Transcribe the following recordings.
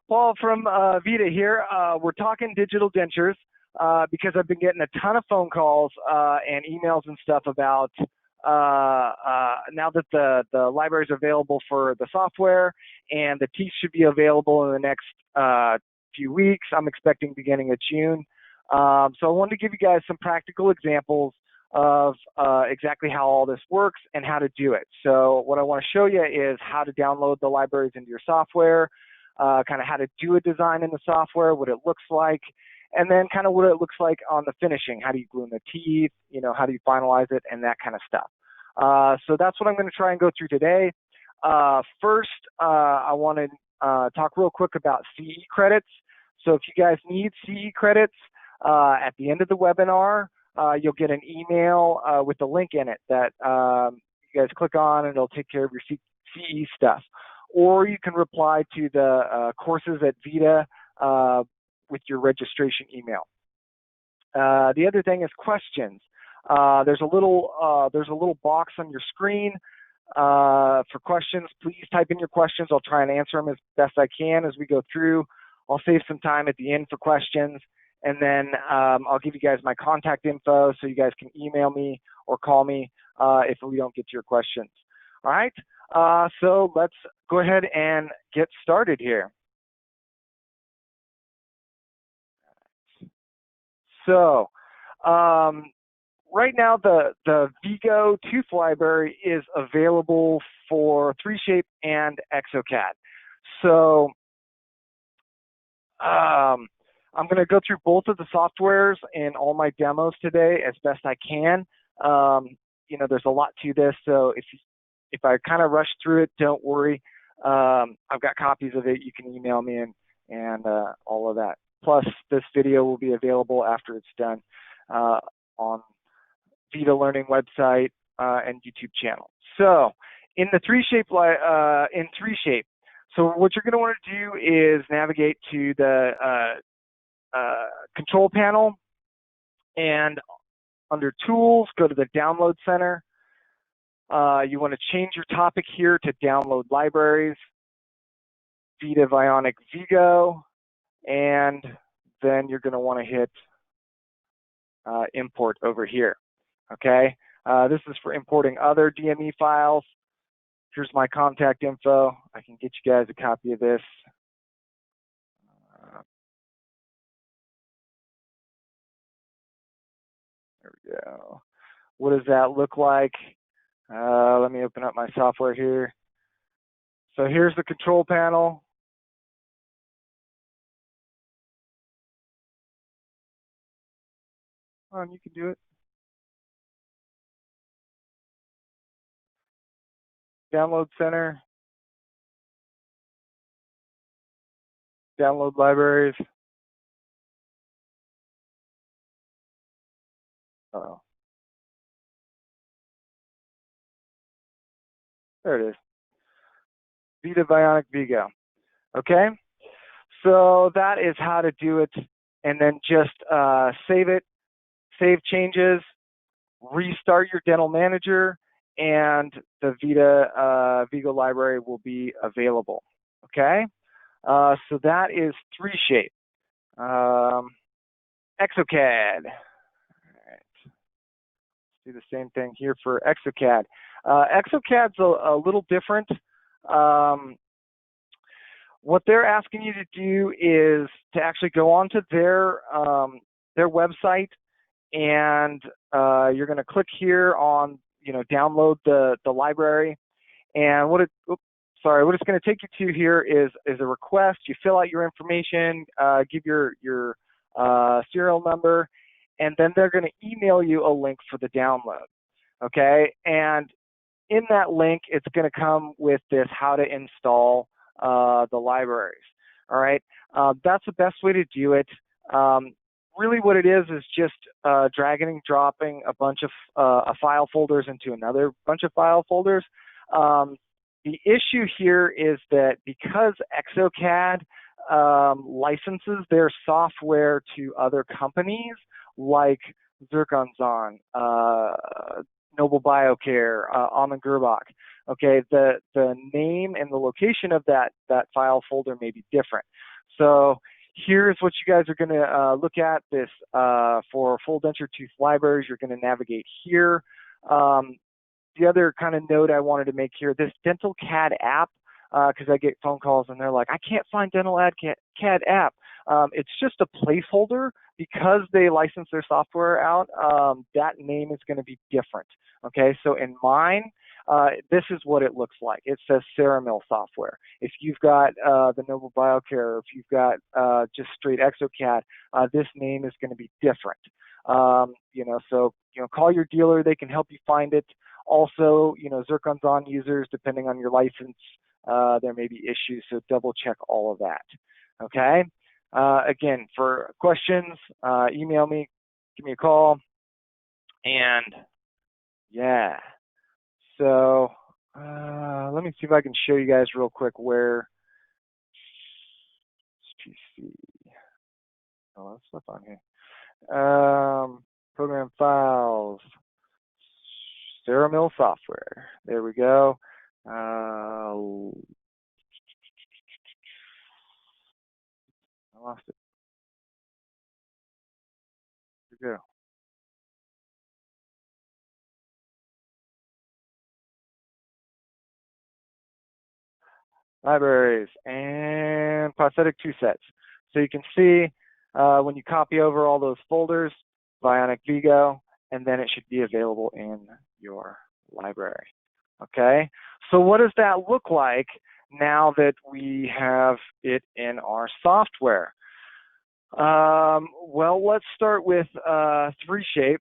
Paul from VITA here. We're talking digital dentures because I've been getting a ton of phone calls and emails and stuff about now that the library is available for the software and the teeth should be available in the next few weeks. I'm expecting beginning of June. So I wanted to give you guys some practical examples of exactly how all this works and how to do it. So what I want to show you is how to download the libraries into your software, kind of how to do a design in the software, what it looks like, and then kind of what it looks like on the finishing. How do you glue in the teeth, you know, how do you finalize it, and that kind of stuff. So that's what I'm going to try and go through today. First, I want to talk real quick about CE credits. So if you guys need CE credits, at the end of the webinar, you'll get an email with the link in it that you guys click on and it'll take care of your CE stuff. Or you can reply to the courses at VITA with your registration email. The other thing is questions. There's a little box on your screen for questions. Please type in your questions. I'll try and answer them as best I can as we go through. I'll save some time at the end for questions. And then I'll give you guys my contact info so you guys can email me or call me if we don't get to your questions. All right, so let's go ahead and get started here. So right now the VGO Tooth Library is available for 3Shape and Exocad. So I'm going to go through both of the softwares in all my demos today as best I can. You know, there's a lot to this, so if I kind of rush through it, don't worry. I've got copies of it. You can email me and all of that. Plus, this video will be available after it's done on VITA Learning website and YouTube channel. So, in the 3Shape, so what you're going to want to do is navigate to the control panel, and under Tools, go to the Download Center. You want to change your topic here to Download Libraries, VITA Bionic VGO, and then you're going to want to hit Import over here. Okay, this is for importing other DME files. Here's my contact info. I can get you guys a copy of this. There we go. What does that look like? Let me open up my software here. So here's the control panel. Come on, you can do it. Download Center. Download Libraries. Uh-oh. There it is. VITA Bionic VGO. Okay, so that is how to do it, and then just save it, save changes, restart your dental manager, and the VITA VGO library will be available. Okay, so that is 3Shape. Exocad. Do the same thing here for Exocad. Exocad's a little different. What they're asking you to do is to actually go onto their website, and you're going to click here on, you know, download the library. And what it's going to take you to here is a request. You fill out your information, give your serial number, and then they're going to email you a link for the download. Okay, and in that link, it's going to come with this how to install the libraries. All right, that's the best way to do it. Really what it is just dragging and dropping a bunch of file folders into another bunch of file folders. The issue here is that because Exocad licenses their software to other companies like Zirconzon, Noble Biocare, Amann Gerbach. okay, the name and the location of that file folder may be different. So here's what you guys are going to look at this for full denture tooth libraries. You're going to navigate here. The other kind of note I wanted to make here, this DentalCAD app, because I get phone calls and they're like, I can't find DentalCAD app. It's just a placeholder because they license their software out. That name is going to be different. Okay, so in mine, this is what it looks like. It says Ceramil software. If you've got the Noble BioCare, if you've got just straight Exocad, this name is going to be different. So call your dealer; they can help you find it. Also, Zircon's on users, depending on your license, there may be issues, so double check all of that. Okay. Again, for questions, email me, give me a call, and yeah. So let me see if I can show you guys real quick where PC. Oh, let's flip on here. Program files, Ceramil software. There we go. I lost it. Here we go. Libraries and prosthetic tooth sets. So you can see when you copy over all those folders, Bionic VGO, and then it should be available in your library. Okay, so what does that look like now that we have it in our software? Well, let's start with 3Shape,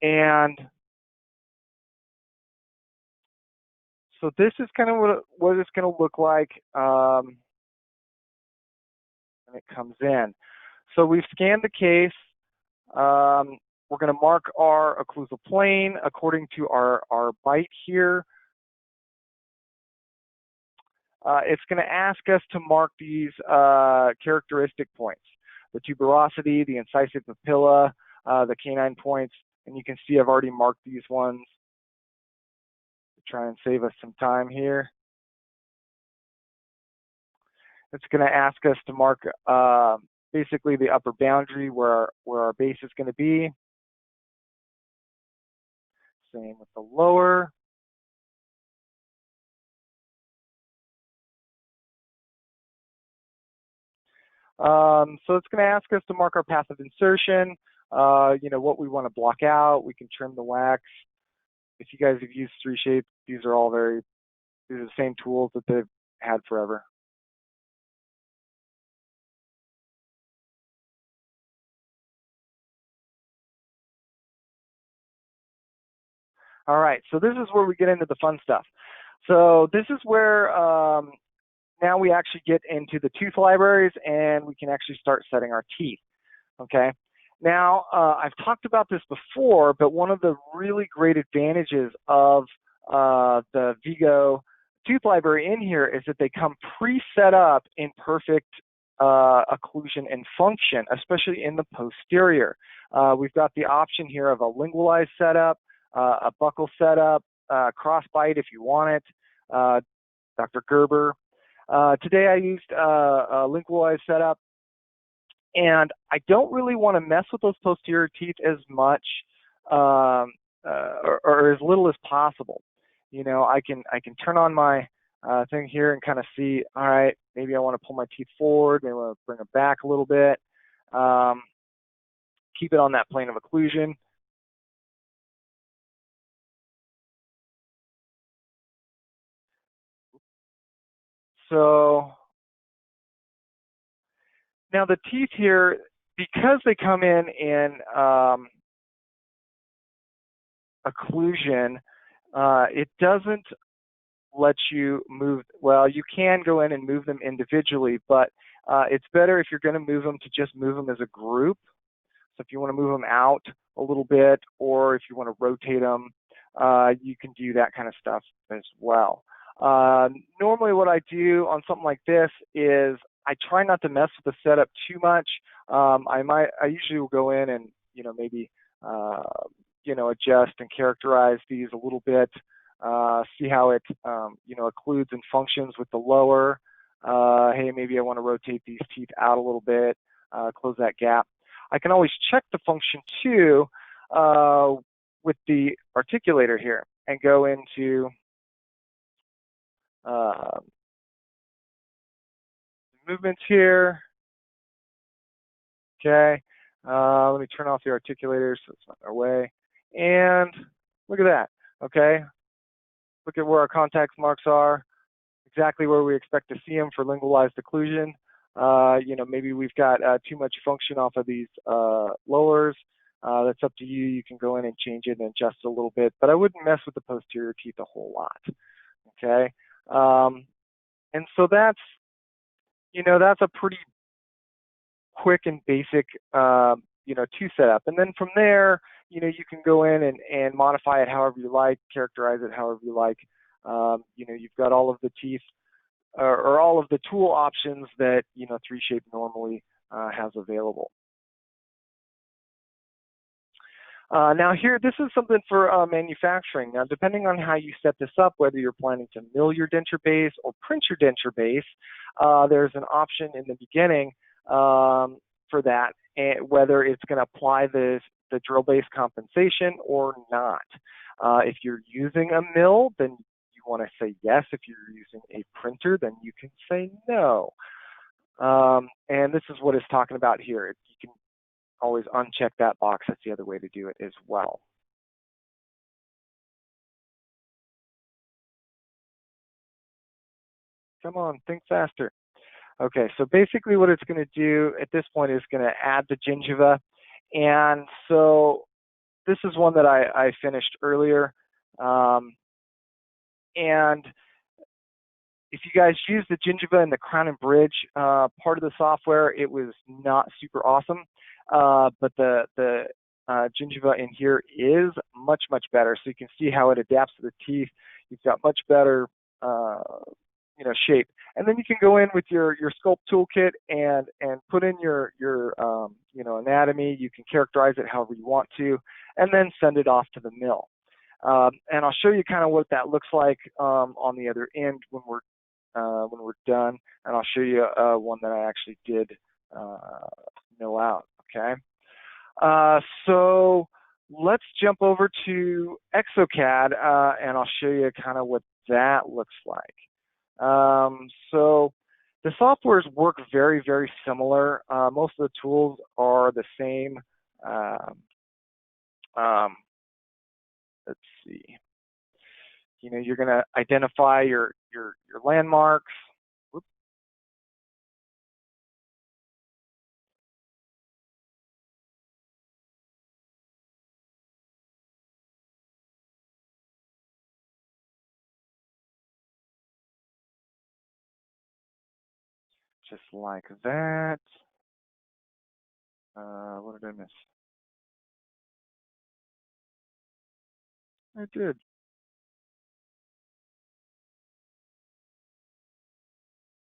and so this is kind of what it's going to look like when it comes in. So we've scanned the case. We're going to mark our occlusal plane according to our bite here. It's going to ask us to mark these characteristic points: the tuberosity, the incisive papilla, the canine points, and you can see I've already marked these ones to try and save us some time here. It's going to ask us to mark basically the upper boundary where our base is going to be. Same with the lower. So it's going to ask us to mark our path of insertion, what we want to block out. We can trim the wax. If you guys have used 3Shape, these are the same tools that they've had forever. All right, so this is where we get into the fun stuff. So this is where now we actually get into the tooth libraries and we can actually start setting our teeth, okay? Now, I've talked about this before, but one of the really great advantages of the VGO Tooth Library in here is that they come pre-set up in perfect occlusion and function, especially in the posterior. We've got the option here of a lingualized setup, a buccal setup, cross bite if you want it, Dr. Gerber. Today I used a lingualized setup, and I don't really want to mess with those posterior teeth as much or as little as possible. I can turn on my thing here and kind of see, all right, maybe I want to pull my teeth forward, maybe I want to bring them back a little bit, keep it on that plane of occlusion. So now the teeth here, because they come in occlusion, it doesn't let you move. Well, you can go in and move them individually, but it's better if you're going to move them to just move them as a group. So if you want to move them out a little bit, or if you want to rotate them, you can do that kind of stuff as well. Normally what I do on something like this is I try not to mess with the setup too much. I usually will go in and maybe adjust and characterize these a little bit see how it, you know, occludes and functions with the lower. Hey, maybe I want to rotate these teeth out a little bit, close that gap. I can always check the function too with the articulator here and go into movements here. Okay, let me turn off the articulator so it's not in our way. And look at that. Okay, look at where our contact marks are, exactly where we expect to see them for lingualized occlusion. You know, maybe we've got too much function off of these lowers. That's up to you. You can go in and change it and adjust it a little bit, but I wouldn't mess with the posterior teeth a whole lot. Okay, and so that's, you know, that's a pretty quick and basic, you know, tooth setup. And then from there, you know, you can go in and modify it however you like, characterize it however you like. You know, you've got all of the teeth or all of the tool options that, you know, 3Shape normally has available. Now here, this is something for manufacturing. Now, depending on how you set this up, whether you're planning to mill your denture base or print your denture base, there's an option in the beginning for that, and whether it's going to apply the drill base compensation or not. If you're using a mill, then you want to say yes. If you're using a printer, then you can say no. And this is what it's talking about here. You can always uncheck that box. That's the other way to do it as well. Come on, think faster. Okay, so basically what it's going to do at this point is going to add the gingiva. And so this is one that I finished earlier. And if you guys use the gingiva and the crown and bridge part of the software, it was not super awesome. But the gingiva in here is much, much better. So you can see how it adapts to the teeth. You've got much better you know, shape. And then you can go in with your sculpt toolkit and put in your you know, anatomy. You can characterize it however you want to, and then send it off to the mill. And I'll show you kind of what that looks like on the other end when we're done. And I'll show you one that I actually did mill out. Okay. So let's jump over to Exocad and I'll show you kind of what that looks like. So the softwares work very, very similar. Most of the tools are the same. Let's see. You know, you're going to identify your landmarks. Whoops. Just like that. What did I miss? I did.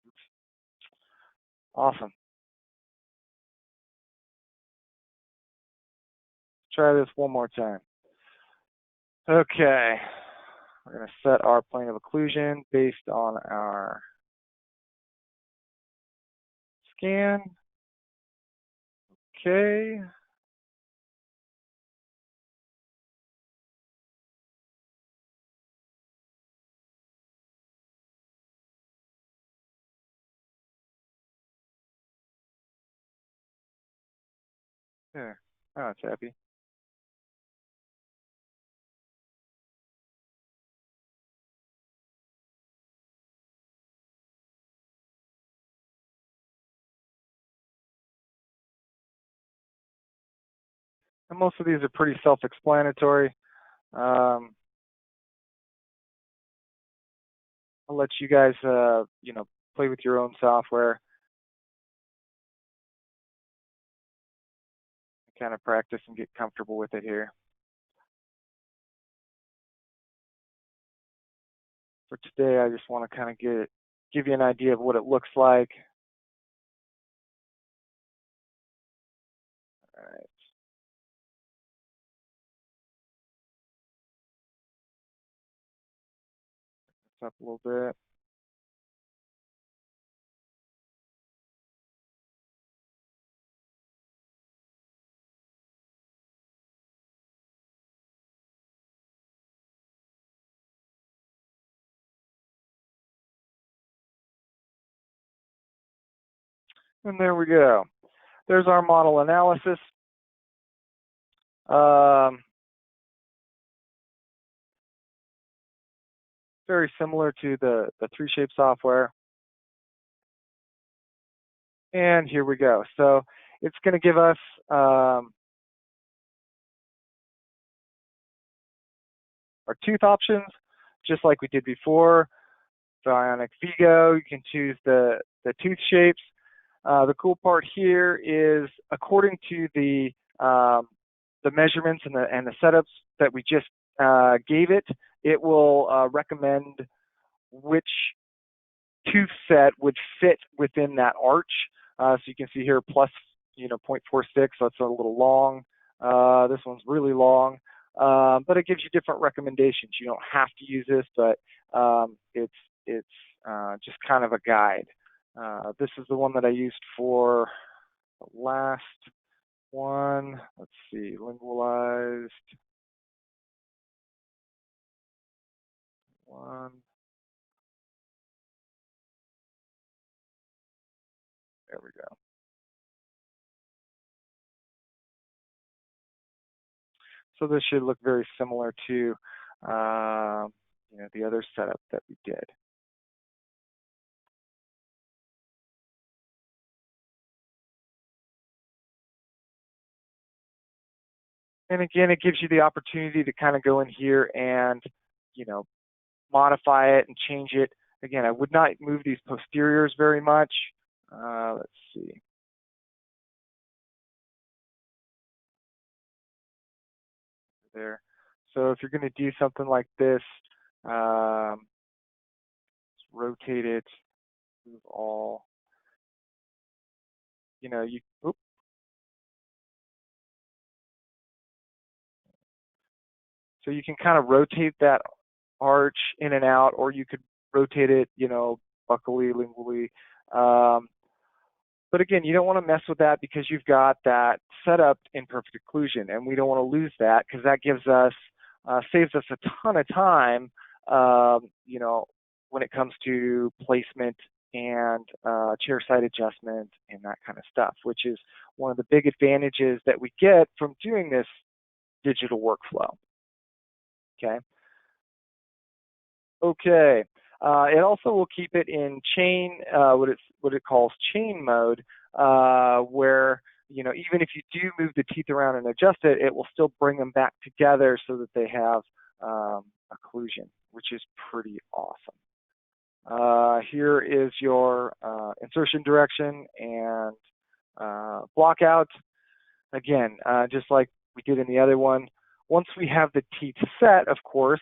Oops. Awesome. Try this one more time. Okay. We're going to set our plane of occlusion based on our scan. Okay. There. Oh, it's happy. And most of these are pretty self-explanatory. I'll let you guys, you know, play with your own software. Kind of practice and get comfortable with it here. For today, I just want to kind of give you an idea of what it looks like. All right. up a little bit. And there we go. There's our model analysis. Very similar to the 3Shape software. And here we go. So it's going to give us our tooth options, just like we did before. So Ionic VGO, you can choose the tooth shapes. The cool part here is, according to the measurements and the setups that we just gave it, it will recommend which tooth set would fit within that arch. So you can see here plus 0.46, so it's a little long. This one's really long, but it gives you different recommendations. You don't have to use this, but it's just kind of a guide. This is the one that I used for the last one. Let's see, lingualized one. There we go. So this should look very similar to the other setup that we did. And again, it gives you the opportunity to kind of go in here and, modify it and change it. Again, I would not move these posteriors very much. Let's see. There. So if you're going to do something like this, let's rotate it, move all. Oops. So you can kind of rotate that arch in and out, or you could rotate it, buccally, lingually. But again, you don't want to mess with that because you've got that set up in perfect occlusion, and we don't want to lose that because that gives us, saves us a ton of time, when it comes to placement and chair side adjustment and that kind of stuff, which is one of the big advantages that we get from doing this digital workflow. Okay. It also will keep it in chain, what it calls chain mode, where even if you do move the teeth around and adjust it, it will still bring them back together so that they have occlusion, which is pretty awesome. Here is your insertion direction and block out. Again, just like we did in the other one, once we have the teeth set, of course,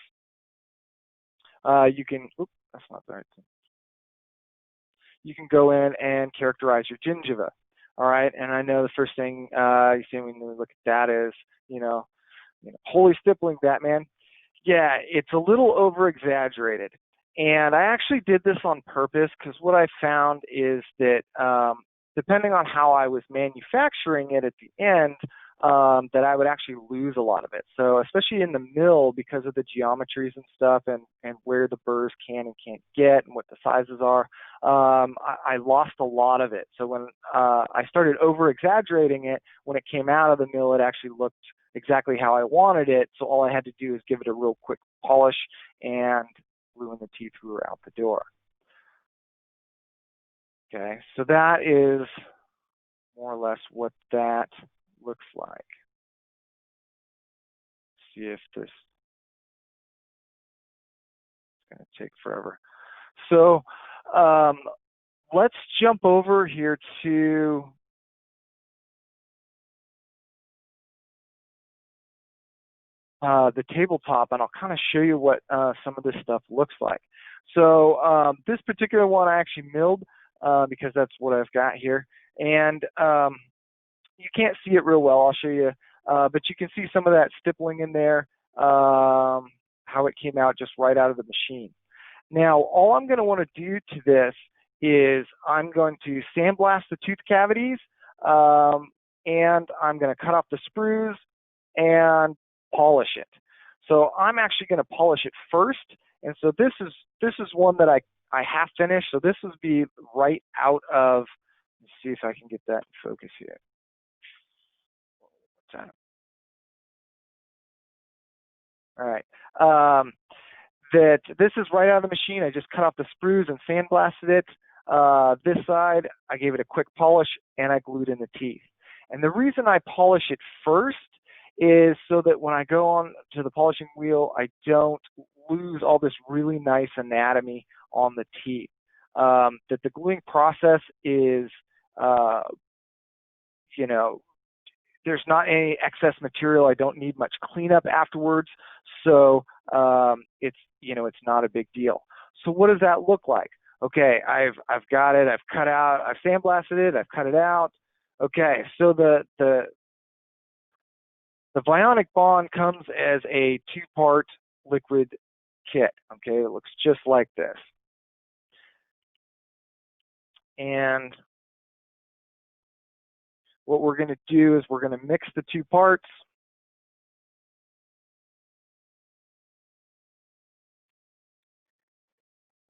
you can, oops, that's not the right thing. You can go in and characterize your gingiva. All right, and I know the first thing you see when you look at that is, holy stippling, Batman. Yeah, it's a little over exaggerated. And I actually did this on purpose because what I found is that depending on how I was manufacturing it at the end, that I would actually lose a lot of it. So especially in the mill, because of the geometries and stuff and where the burrs can and can't get and what the sizes are, I lost a lot of it. So when I started over exaggerating it, when it came out of the mill, it actually looked exactly how I wanted it. So all I had to do is give it a real quick polish and glue in the teeth we were out the door. Okay, so that is more or less what that looks like. See if this is going to take forever. So let's jump over here to the tabletop, and I'll kind of show you what some of this stuff looks like. So this particular one I actually milled because that's what I've got here. And you can't see it real well. I'll show you. But you can see some of that stippling in there, how it came out just right out of the machine. Now, all I'm going to want to do to this is I'm going to sandblast the tooth cavities, and I'm going to cut off the sprues and polish it. So I'm actually going to polish it first, and so this is one that I have finished. So this would be right out of. Let's see if I can get that in focus here. What's that? All right. That this is right out of the machine. I just cut off the sprues and sandblasted it. This side, I gave it a quick polish and I glued in the teeth. And the reason I polish it first is so that when I go on to the polishing wheel, I don't lose all this really nice anatomy on the teeth. That the gluing process is, you know, there's not any excess material. I don't need much cleanup afterwards. So it's not a big deal. So what does that look like? Okay, I've got it. I've cut out. I've sandblasted it. I've cut it out. Okay, so the Bionic Bond comes as a 2-part liquid kit. Okay, it looks just like this. And what we're going to do is we're going to mix the 2 parts.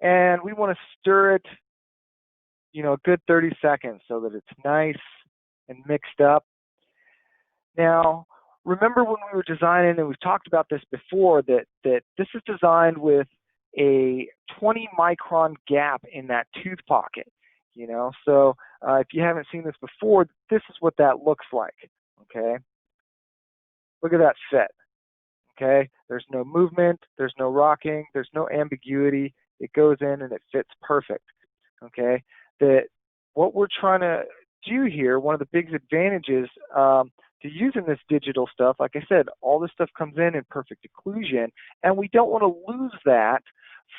And we want to stir it, a good 30 seconds so that it's nice and mixed up. Now, remember when we were designing, and we've talked about this before, that this is designed with a 20 micron gap in that tooth pocket. So if you haven't seen this before, this is what that looks like. Okay, look at that fit. Okay, there's no movement, there's no rocking, there's no ambiguity. It goes in and it fits perfect. Okay, what we're trying to do here, one of the big advantages to using this digital stuff, like I said, all this stuff comes in perfect occlusion, and we don't want to lose that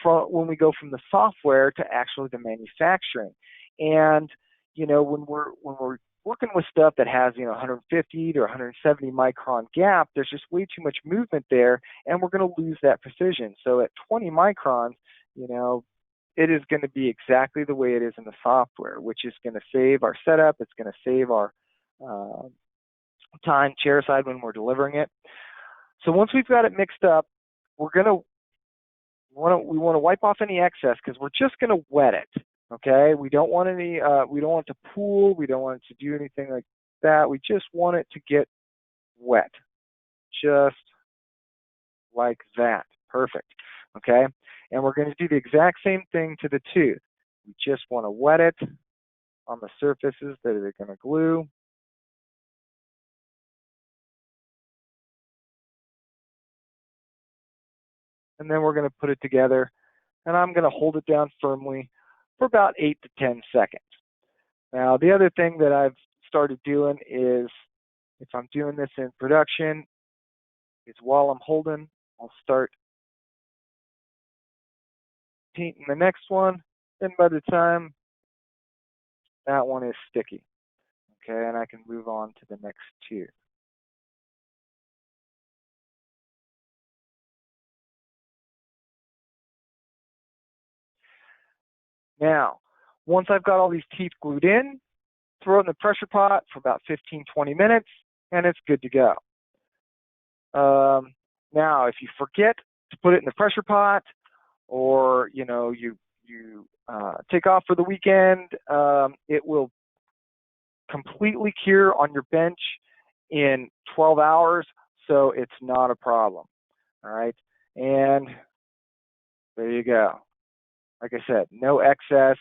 when we go from the software to actually the manufacturing. And when we're working with stuff that has 150 to 170 micron gap, there's just way too much movement there, and we're going to lose that precision. So at 20 microns, it is going to be exactly the way it is in the software, which is going to save our setup. It's going to save our time chairside when we're delivering it. So once we've got it mixed up, we want to wipe off any excess, because we're just going to wet it. Okay, we don't want any. We don't want it to pool. We don't want it to do anything like that. We just want it to get wet, just like that. Perfect. Okay, and we're going to do the exact same thing to the tooth. We just want to wet it on the surfaces that are going to glue. And then we're going to put it together, and I'm going to hold it down firmly for about 8 to 10 seconds. Now, the other thing that I've started doing is, if I'm doing this in production, is while I'm holding, I'll start painting the next one. Then by the time that one is sticky, okay, and I can move on to the next 2. Now, once I've got all these teeth glued in, throw it in the pressure pot for about 15-20 minutes, and it's good to go. Now, if you forget to put it in the pressure pot, or you take off for the weekend, it will completely cure on your bench in 12 hours, so it's not a problem. All right, and there you go. Like I said, no excess,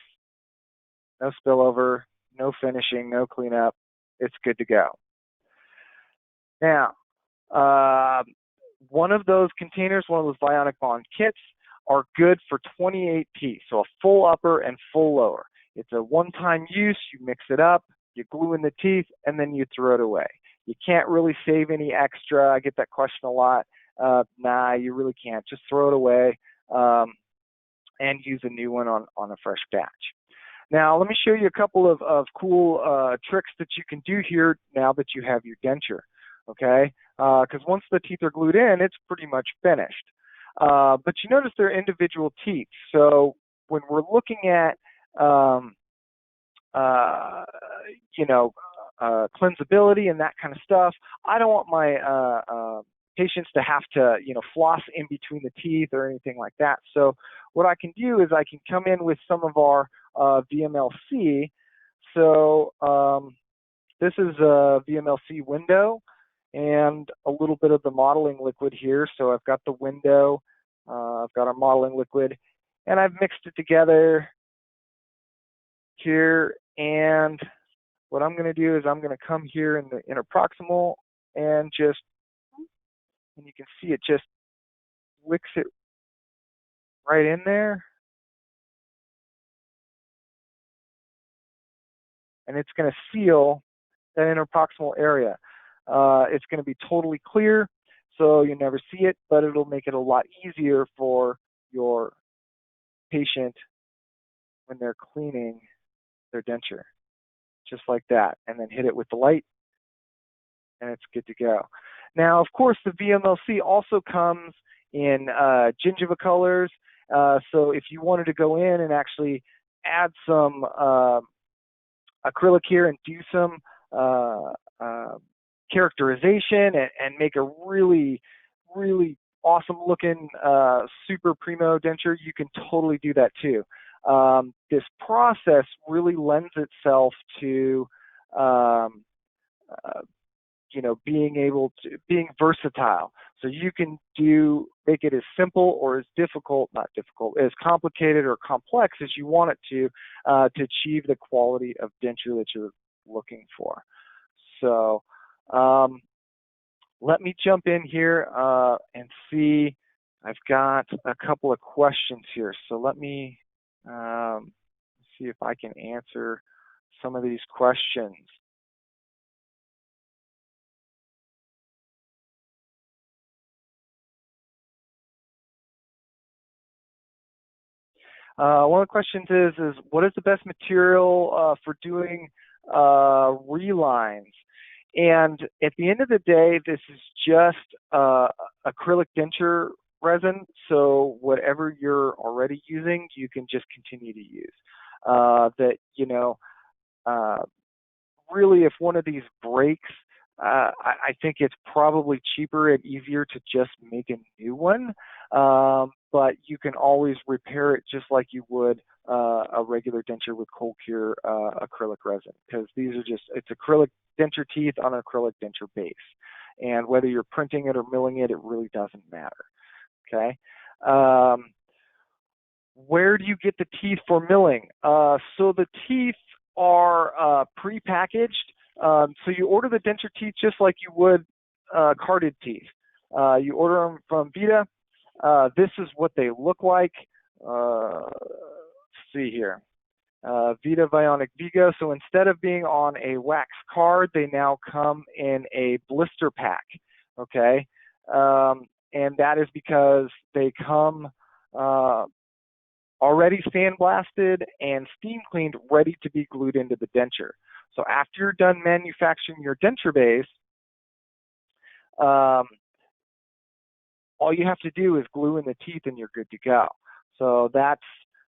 no spillover, no finishing, no cleanup. It's good to go. Now, one of those containers, one of those Bionic Bond kits, are good for 28 teeth, so a full upper and full lower. It's a one-time use. You mix it up, you glue in the teeth, and then you throw it away. You can't really save any extra. I get that question a lot. Nah, you really can't. Just throw it away. And use a new one on a fresh batch. Now, let me show you a couple of cool tricks that you can do here now that you have your denture, okay? Because once the teeth are glued in, it's pretty much finished. but you notice they're individual teeth. So when we're looking at, you know, cleansability and that kind of stuff, I don't want my patients to have to, you know, floss in between the teeth or anything like that. So what I can do is I can come in with some of our VMLC. So this is a VMLC window and a little bit of the modeling liquid here. So I've got the window, I've got our modeling liquid, and I've mixed it together here. And what I'm going to do is I'm going to come here in the interproximal and just, and you can see it just wicks it right in there. And it's going to seal that interproximal area. It's going to be totally clear, so you never see it, but it'll make it a lot easier for your patient when they're cleaning their denture, just like that, and then hit it with the light, and it's good to go. Now, of course, the VMLC also comes in gingiva colors, so if you wanted to go in and actually add some acrylic here and do some characterization and make a really, really awesome looking super primo denture, you can totally do that too. This process really lends itself to you know, being versatile. So you can make it as simple or as difficult, not difficult, as complicated or complex as you want it to achieve the quality of denture that you're looking for. So let me jump in here and see. I've got a couple of questions here. So let me see if I can answer some of these questions. One of the questions is what is the best material for doing relines? And at the end of the day, this is just acrylic denture resin. So whatever you're already using, you can just continue to use. That, you know, really, if one of these breaks, I think it's probably cheaper and easier to just make a new one. But you can always repair it just like you would a regular denture with cold cure acrylic resin, because these are just, it's acrylic denture teeth on an acrylic denture base. And whether you're printing it or milling it, it really doesn't matter. Okay. Where do you get the teeth for milling? So the teeth are pre-packaged. So you order the denture teeth just like you would carded teeth. You order them from VITA. This is what they look like. Let's see here. VITA Bionic VGO. So instead of being on a wax card, they now come in a blister pack. Okay. And that is because they come already sandblasted and steam cleaned, ready to be glued into the denture. So after you're done manufacturing your denture base, all you have to do is glue in the teeth and you're good to go. So that's,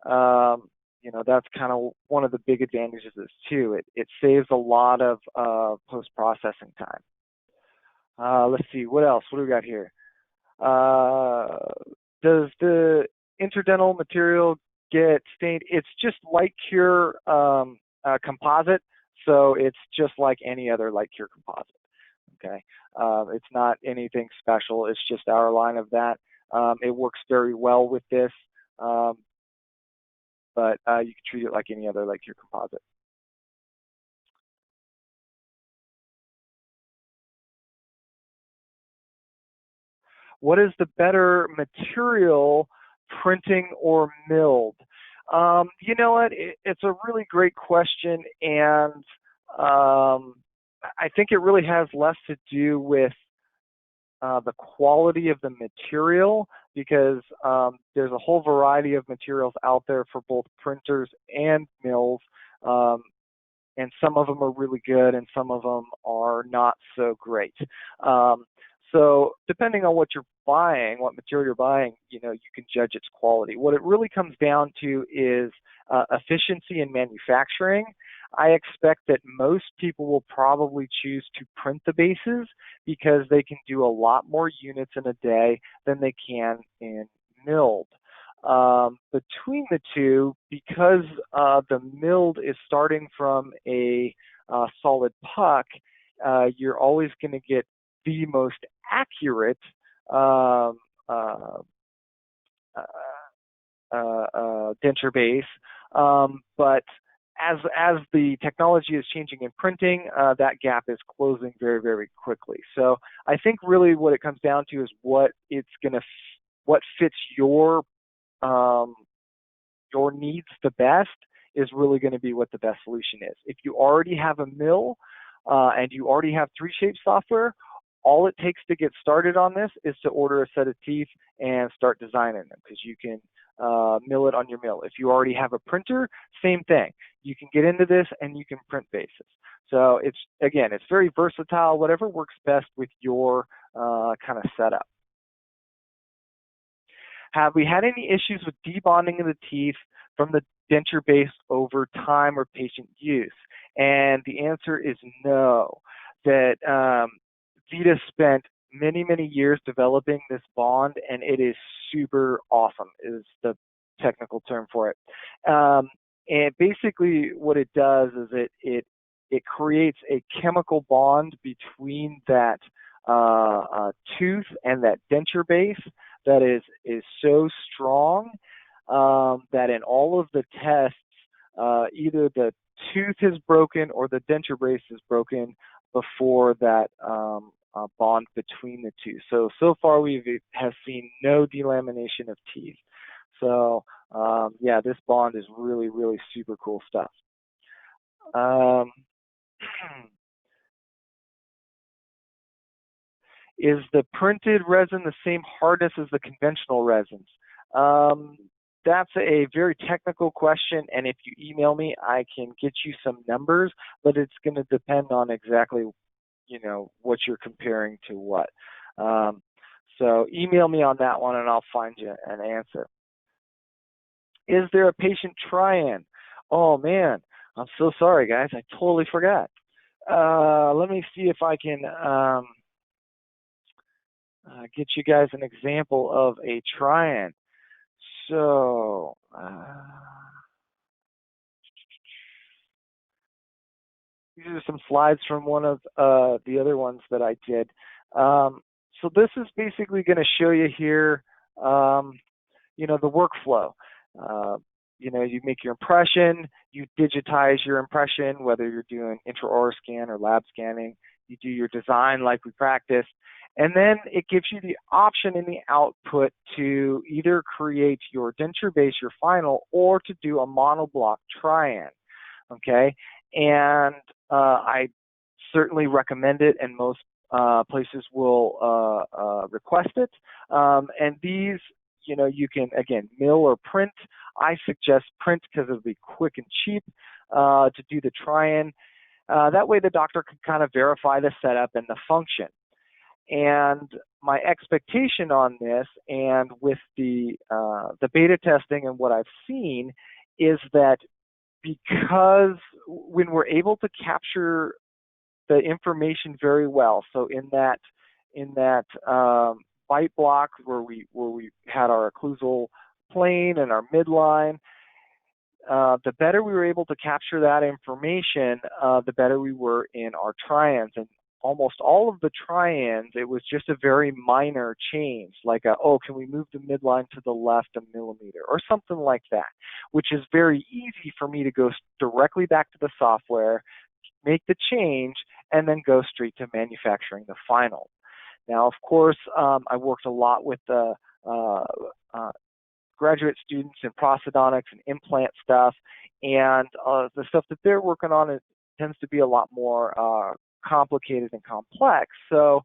you know, that's kind of one of the big advantages of this too. It saves a lot of post-processing time. Let's see, what else? What do we got here? Does the interdental material get stained? It's just light cure composite, so it's just like any other light cure composite. Okay, it's not anything special. It's just our line of that. It works very well with this, but you can treat it like any other light cure composite. What is the better material, printing or milled? You know what? It's a really great question, and I think it really has less to do with the quality of the material, because there's a whole variety of materials out there for both printers and mills, and some of them are really good and some of them are not so great. So depending on what you're buying, what material you're buying, you can judge its quality. What it really comes down to is efficiency in manufacturing. I expect that most people will probably choose to print the bases because they can do a lot more units in a day than they can in milled. Between the two, because the milled is starting from a solid puck, you're always going to get the most accurate denture base, but as the technology is changing in printing, that gap is closing very, very quickly. So I think really what it comes down to is what fits your needs the best is really going to be what the best solution is. If you already have a mill and you already have 3Shape software, all it takes to get started on this is to order a set of teeth and start designing them, because you can mill it on your mill. If you already have a printer, same thing. You can get into this and you can print bases. So it's very versatile, whatever works best with your kind of setup. Have we had any issues with debonding of the teeth from the denture base over time or patient use? And the answer is no. That VITA spent many, many years developing this bond, and it is super awesome, is the technical term for it. And basically what it does is it creates a chemical bond between that tooth and that denture base that is so strong that in all of the tests, either the tooth is broken or the denture base is broken before that bond between the two. So far we have seen no delamination of teeth. So yeah, this bond is really, really super cool stuff. Is the printed resin the same hardness as the conventional resins? That's a very technical question, and if you email me, I can get you some numbers, but it's going to depend on exactly, what you're comparing to what. So email me on that one, and I'll find you an answer. Is there a patient try-in? Oh, man, I'm so sorry, guys. I totally forgot. Let me see if I can get you guys an example of a try-in. So, these are some slides from one of the other ones that I did. So this is basically going to show you here, the workflow. You make your impression, you digitize your impression, whether you're doing intraoral scan or lab scanning. You do your design like we practiced, and then it gives you the option in the output to either create your denture base, your final, or to do a monoblock try-in, okay? And I certainly recommend it, and most places will request it. And these, you can, again, mill or print. I suggest print because it'll be quick and cheap to do the try-in. That way the doctor can kind of verify the setup and the function. And my expectation on this, and with the beta testing and what I've seen, is that because when we're able to capture the information very well, so in that bite block where we had our occlusal plane and our midline, the better we were able to capture that information, the better we were in our try-ins. And almost all of the try-ins, it was just a very minor change, like can we move the midline to the left a millimeter or something like that, which is very easy for me to go directly back to the software, make the change, and then go straight to manufacturing the final. Now, of course, I worked a lot with the graduate students in prosthodontics and implant stuff, and the stuff that they're working on, it tends to be a lot more complicated and complex. So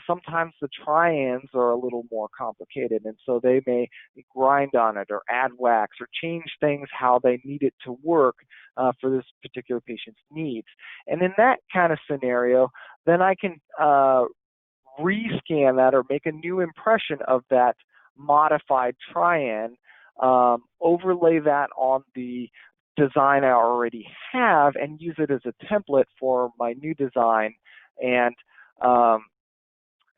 sometimes the try-ins are a little more complicated, and so they may grind on it or add wax or change things how they need it to work for this particular patient's needs. And in that kind of scenario, then I can rescan that or make a new impression of that modified try-in, overlay that on the design I already have, and use it as a template for my new design. And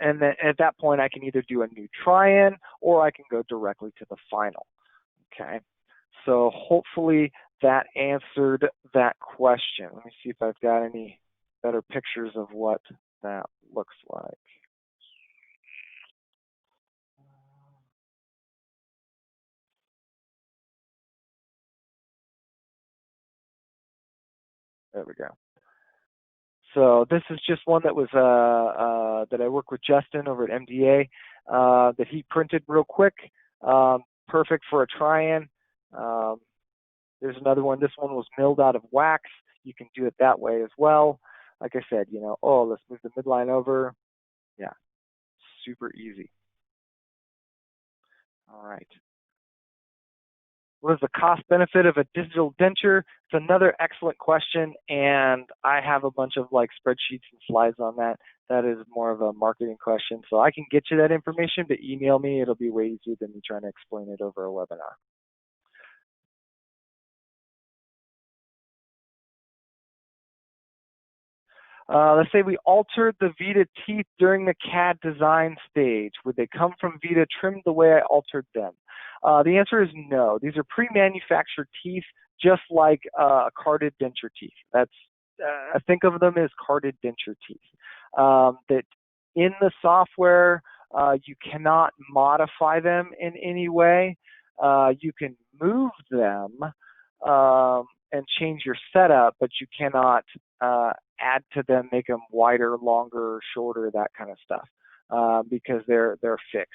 then at that point, I can either do a new try-in or I can go directly to the final. Okay, so hopefully that answered that question. Let me see if I've got any better pictures of what that looks like. There we go. So this is just one that was that I worked with Justin over at MDA that he printed real quick, perfect for a try-in. There's another one. This one was milled out of wax. You can do it that way as well. Like I said, you know, oh, let's move the midline over. Yeah, super easy. All right. What is the cost benefit of a digital denture? It's another excellent question, and I have a bunch of like spreadsheets and slides on that. That is more of a marketing question. So I can get you that information, but email me. It'll be way easier than me trying to explain it over a webinar. Let's say we altered the VITA teeth during the CAD design stage. Would they come from VITA trimmed the way I altered them? The answer is no. These are pre-manufactured teeth, just like carded denture teeth. That's think of them as carded denture teeth. That in the software, you cannot modify them in any way. You can move them and change your setup, but you cannot add to them, make them wider, longer, shorter, that kind of stuff, because they're fixed.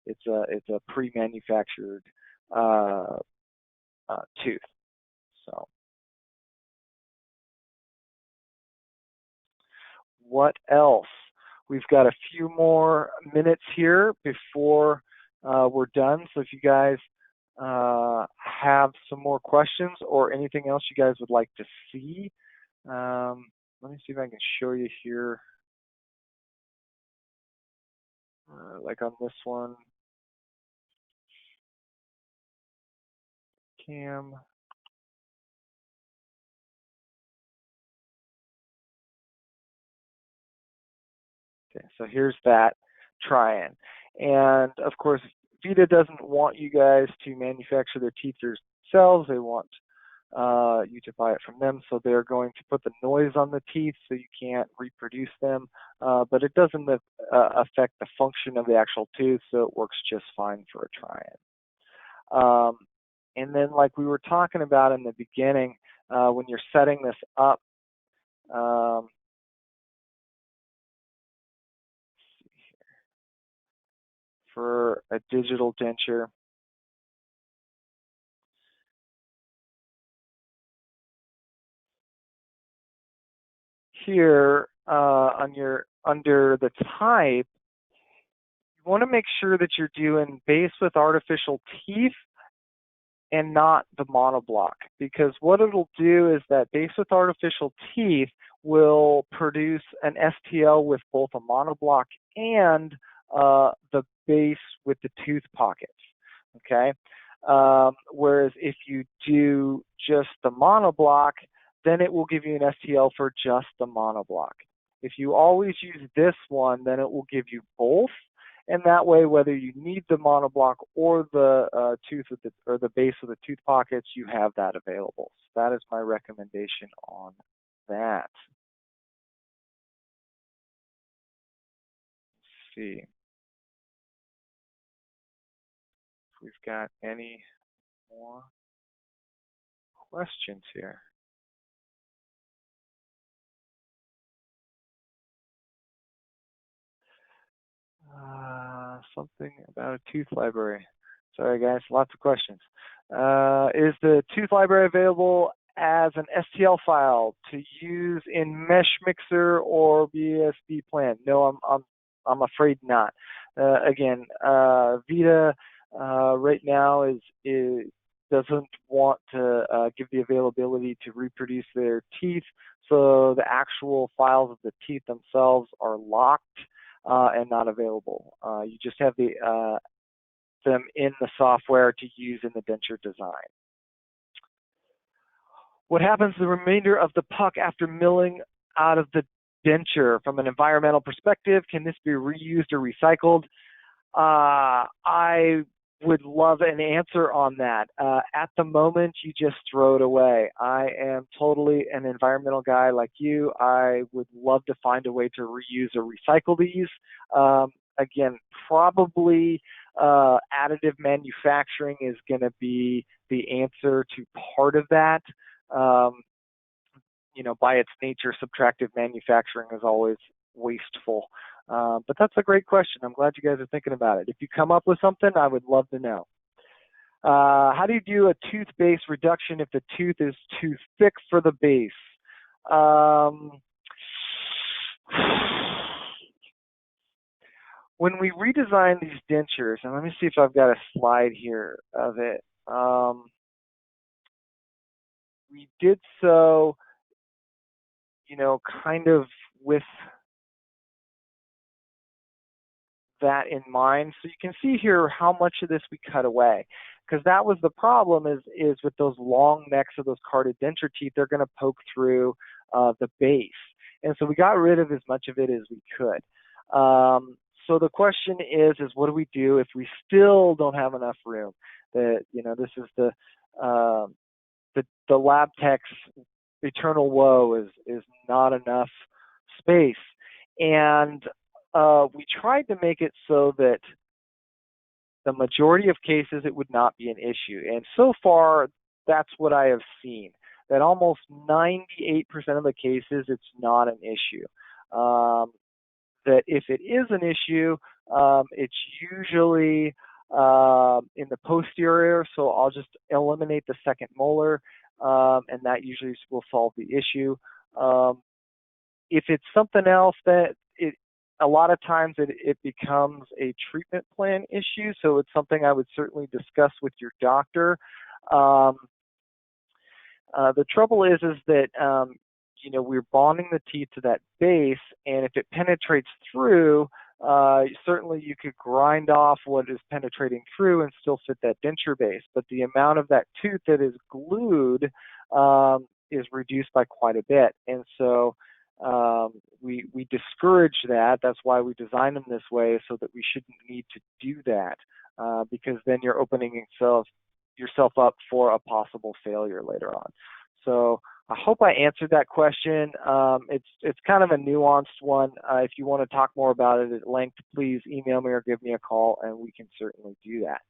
It's a pre-manufactured tooth. So, what else? We've got a few more minutes here before we're done. So if you guys have some more questions or anything else you guys would like to see, let me see if I can show you here. Like on this one, Cam. Okay, so here's that try-in. And of course, VITA doesn't want you guys to manufacture their teeth yourselves. They want you to buy it from them. So they're going to put the noise on the teeth so you can't reproduce them. But it doesn't affect the function of the actual tooth, so it works just fine for a try-in. And then like we were talking about in the beginning, when you're setting this up, for a digital denture, here under the type, you want to make sure that you're doing base with artificial teeth and not the monoblock, because what it'll do is that base with artificial teeth will produce an STL with both a monoblock and the base with the tooth pockets. Okay, whereas if you do just the monoblock, then it will give you an STL for just the monoblock. If you always use this one, then it will give you both, and that way, whether you need the monoblock or the tooth with or the base of the tooth pockets, you have that available. So that is my recommendation on that. Let's see if we've got any more questions here. Something about a tooth library. Sorry guys, lots of questions. Is the tooth library available as an STL file to use in Mesh Mixer or BSB Plan? No, I'm afraid not. Again, VITA right now doesn't want to give the availability to reproduce their teeth, so the actual files of the teeth themselves are locked. and not available. You just have them in the software to use in the denture design. What happens to the remainder of the puck after milling out of the denture? From an environmental perspective, can this be reused or recycled? I would love an answer on that. At the moment, you just throw it away. I am totally an environmental guy like you. I would love to find a way to reuse or recycle these. Again, probably additive manufacturing is going to be the answer to part of that. You know, by its nature, subtractive manufacturing is always wasteful. But that's a great question. I'm glad you guys are thinking about it. If you come up with something, I would love to know. How do you do a tooth base reduction if the tooth is too thick for the base? When we redesign these dentures, and let me see if I've got a slide here of it. We did so, you know, kind of with that in mind. So you can see here how much of this we cut away, because that was the problem is with those long necks of those carded denture teeth, they're going to poke through the base. And so we got rid of as much of it as we could. So the question is what do we do if we still don't have enough room? That, you know, this is the lab tech's eternal woe is not enough space. And we tried to make it so that the majority of cases it would not be an issue. And so far, that's what I have seen, that almost 98% of the cases it's not an issue. That if it is an issue, it's usually in the posterior, so I'll just eliminate the second molar, and that usually will solve the issue. If it's something else, that a lot of times it becomes a treatment plan issue, so it's something I would certainly discuss with your doctor. The trouble is that you know, we're bonding the teeth to that base, and if it penetrates through, certainly you could grind off what is penetrating through and still fit that denture base, but the amount of that tooth that is glued is reduced by quite a bit. And so we discourage that. That's why we design them this way, so that we shouldn't need to do that, because then you're opening yourself up for a possible failure later on. So I hope I answered that question. It's kind of a nuanced one. If you want to talk more about it at length, please email me or give me a call, and we can certainly do that.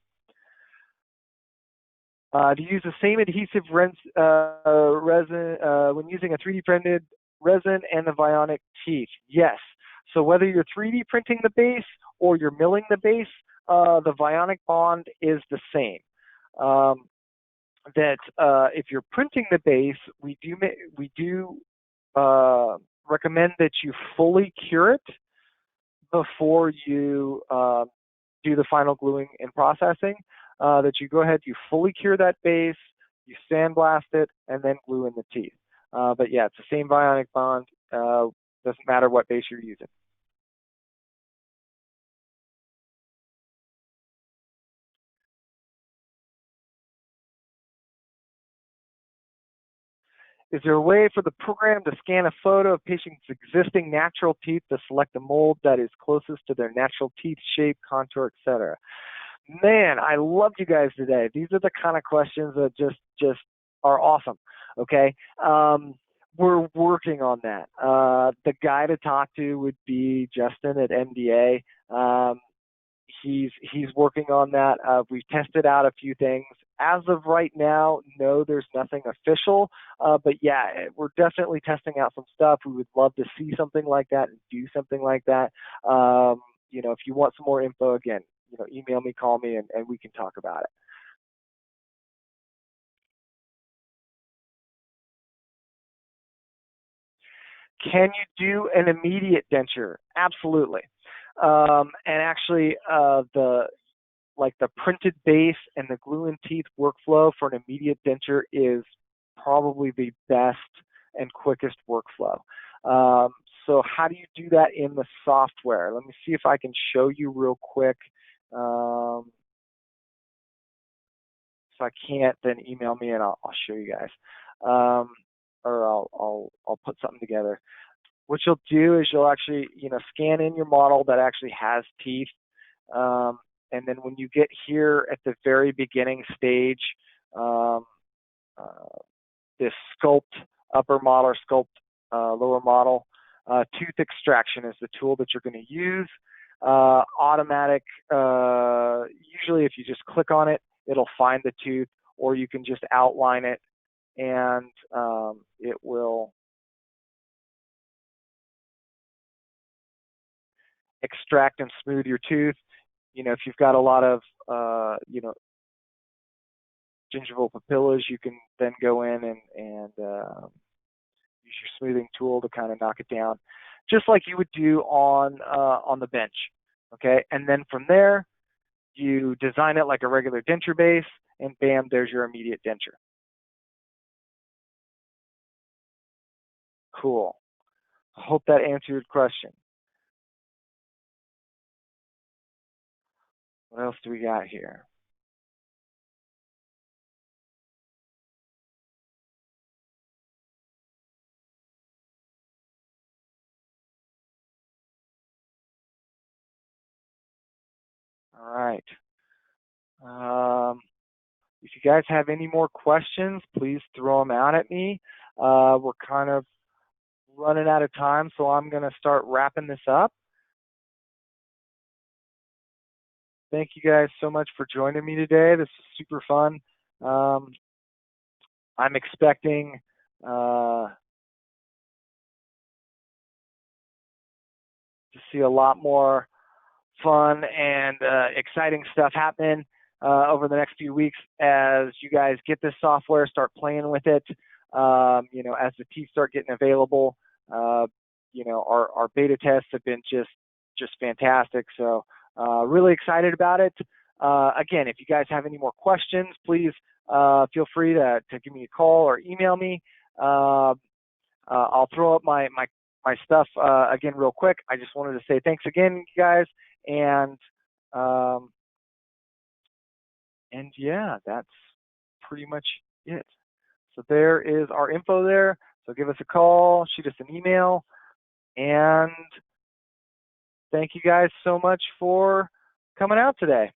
To use the same adhesive resin when using a 3D printed resin and the Vionic teeth? Yes. So whether you're 3D printing the base or you're milling the base, the Vionic bond is the same. If you're printing the base, we do recommend that you fully cure it before you do the final gluing and processing. That you go ahead, you fully cure that base, you sandblast it, and then glue in the teeth. But yeah, it's the same Vionic bond. Doesn't matter what base you're using. Is there a way for the program to scan a photo of patient's existing natural teeth to select the mold that is closest to their natural teeth shape, contour, etc.? Man, I loved you guys today. These are the kind of questions that just are awesome. Okay, we're working on that. The guy to talk to would be Justin at MDA. He's working on that. We've tested out a few things. As of right now, no, there's nothing official. But yeah, we're definitely testing out some stuff. We would love to see something like that and do something like that. You know, if you want some more info, again, you know, email me, call me, and we can talk about it. Can you do an immediate denture? Absolutely. And actually, the printed base and the glue-in teeth workflow for an immediate denture is probably the best and quickest workflow. So how do you do that in the software? Let me see if I can show you real quick. If I can't, then email me and I'll show you guys, or I'll put something together. What you'll do is you'll actually scan in your model that actually has teeth, and then when you get here at the very beginning stage, this sculpt upper model or sculpt lower model, tooth extraction is the tool that you're going to use. Automatic, usually if you just click on it, it'll find the tooth, or you can just outline it and it will extract and smooth your tooth. If you've got a lot of gingival papillas, you can then go in and use your smoothing tool to kind of knock it down, just like you would do on the bench. Okay, and then from there, you design it like a regular denture base, and bam, there's your immediate denture. Cool. Hope that answered your question. What else do we got here? All right. If you guys have any more questions, please throw them out at me. We're kind of running out of time, so I'm going to start wrapping this up. Thank you guys so much for joining me today. This is super fun. I'm expecting to see a lot more fun and exciting stuff happen over the next few weeks as you guys get this software, start playing with it. As the teeth start getting available, our beta tests have been just fantastic. So really excited about it. Again, if you guys have any more questions, please feel free to give me a call or email me. I'll throw up my stuff again real quick. I just wanted to say thanks again, guys, and yeah, that's pretty much it. So there is our info there. So give us a call, shoot us an email, and thank you guys so much for coming out today.